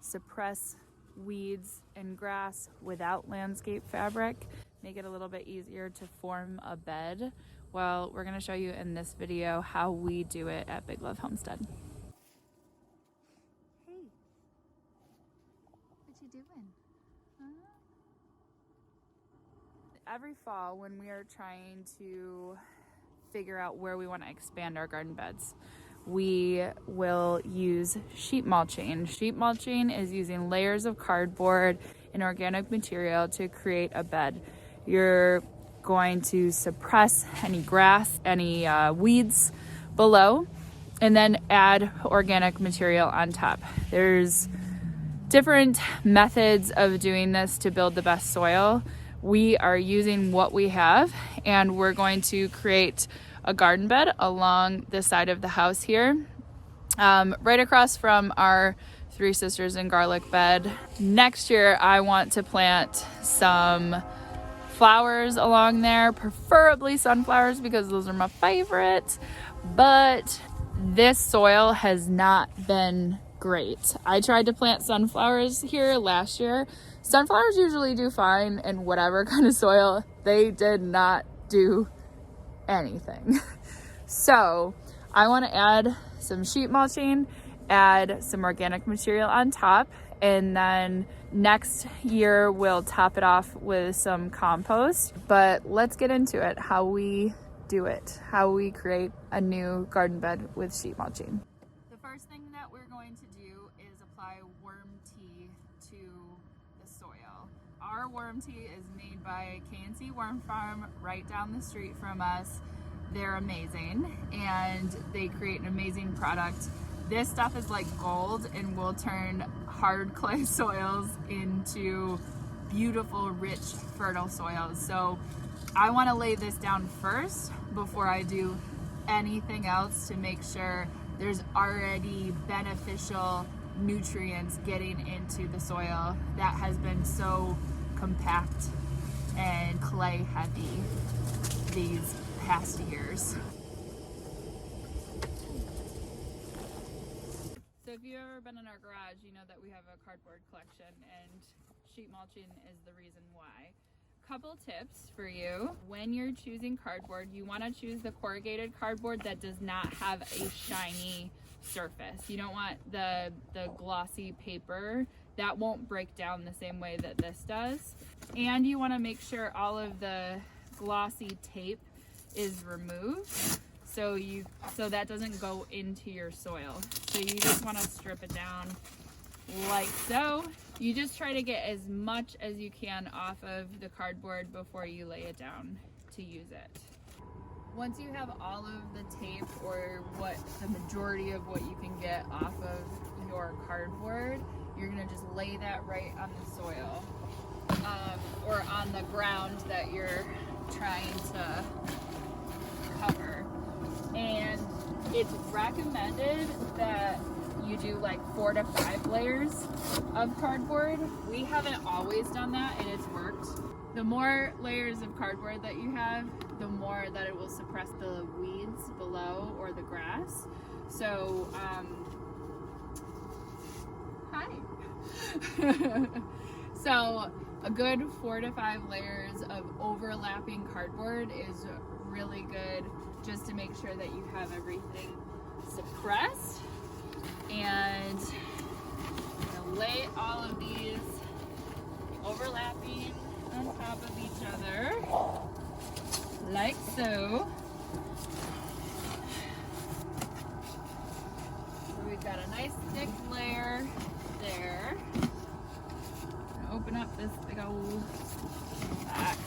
suppress weeds and grass without landscape fabric, make it a little bit easier to form a bed. Well, we're gonna show you in this video how we do it at Big Love Homestead. Hey, what you doing? Huh? Every fall when we are trying to figure out where we want to expand our garden beds, we will use sheet mulching. Sheet mulching is using layers of cardboard and organic material to create a bed. You're going to suppress any grass, any weeds below, and then add organic material on top. There's different methods of doing this to build the best soil. We are using what we have, and we're going to create a garden bed along the side of the house here, right across from our Three Sisters and Garlic bed. Next year, I want to plant some flowers along there, preferably sunflowers because those are my favorite, but this soil has not been great. I tried to plant sunflowers here last year. Sunflowers usually do fine in whatever kind of soil. They did not do anything. So I want to add some sheet mulching, add some organic material on top, and then next year we'll top it off with some compost. But let's get into it, how we do it, how we create a new garden bed with sheet mulching. The first thing that we're going to do is apply worm tea to the soil. Our worm tea is made by Mackenzie Worm Farm right down the street from us. They're amazing and they create an amazing product. This stuff is like gold and will turn hard clay soils into beautiful, rich, fertile soils. So I want to lay this down first before I do anything else to make sure there's already beneficial nutrients getting into the soil that has been so compact and clay heavy these past years. So if you've ever been in our garage, you know that we have a cardboard collection and sheet mulching is the reason why. Couple tips for you. When you're choosing cardboard, you want to choose the corrugated cardboard that does not have a shiny surface. You don't want the glossy paper. That won't break down the same way that this does. And you want to make sure all of the glossy tape is removed so that doesn't go into your soil. So you just want to strip it down like so. You just try to get as much as you can off of the cardboard before you lay it down to use it. Once you have all of the tape, or what the majority of what you can get off of your cardboard, you're gonna just lay that right on the soil or on the ground that you're trying to cover. And it's recommended that you do like 4 to 5 layers of cardboard. We haven't always done that and it's worked. The more layers of cardboard that you have, the more that it will suppress the weeds below or the grass. So, hi. So a good 4 to 5 layers of overlapping cardboard is really good, just to make sure that you have everything suppressed. And I'm gonna lay all of these overlapping on top of each other, like so. So we've got a nice thick layer there. I'm gonna open up this big old box.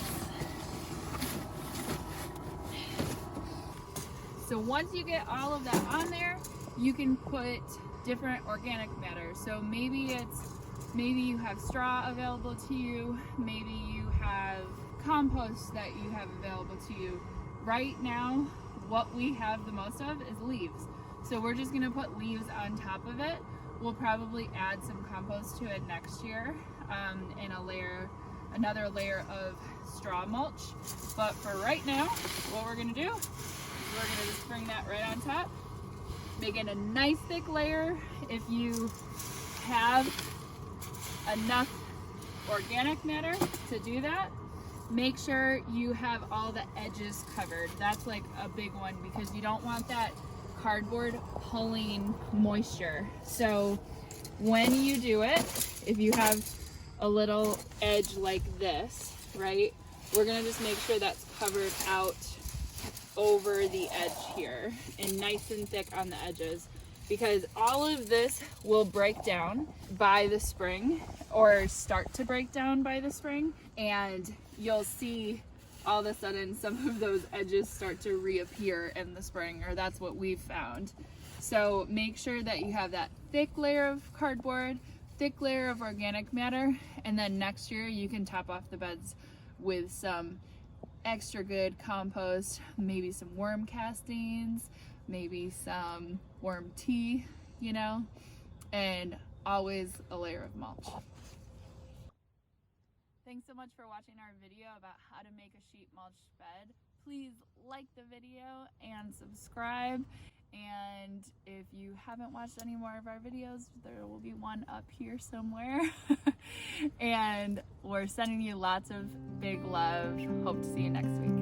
So once you get all of that on there, you can put different organic matter. So maybe you have straw available to you, maybe you have compost that you have available to you. Right now, what we have the most of is leaves. So we're just gonna put leaves on top of it. We'll probably add some compost to it next year, and another layer of straw mulch. But for right now, what we're gonna do is we're gonna just bring that right on top, making a nice thick layer. If you have enough organic matter to do that. Make sure you have all the edges covered. That's like a big one because you don't want that cardboard pulling moisture. So when you do it, if you have a little edge like this, right, we're gonna just make sure that's covered out over the edge here and nice and thick on the edges, because all of this will break down by the spring or start to break down by the spring, and you'll see all of a sudden some of those edges start to reappear in the spring, or that's what we've found. So make sure that you have that thick layer of cardboard, thick layer of organic matter, and then next year you can top off the beds with some extra good compost, maybe some worm castings, maybe some worm tea, you know, and always a layer of mulch. Thanks so much for watching our video about how to make a sheet mulch bed. Please like the video and subscribe. And if you haven't watched any more of our videos, there will be one up here somewhere. And we're sending you lots of big love. Hope to see you next week.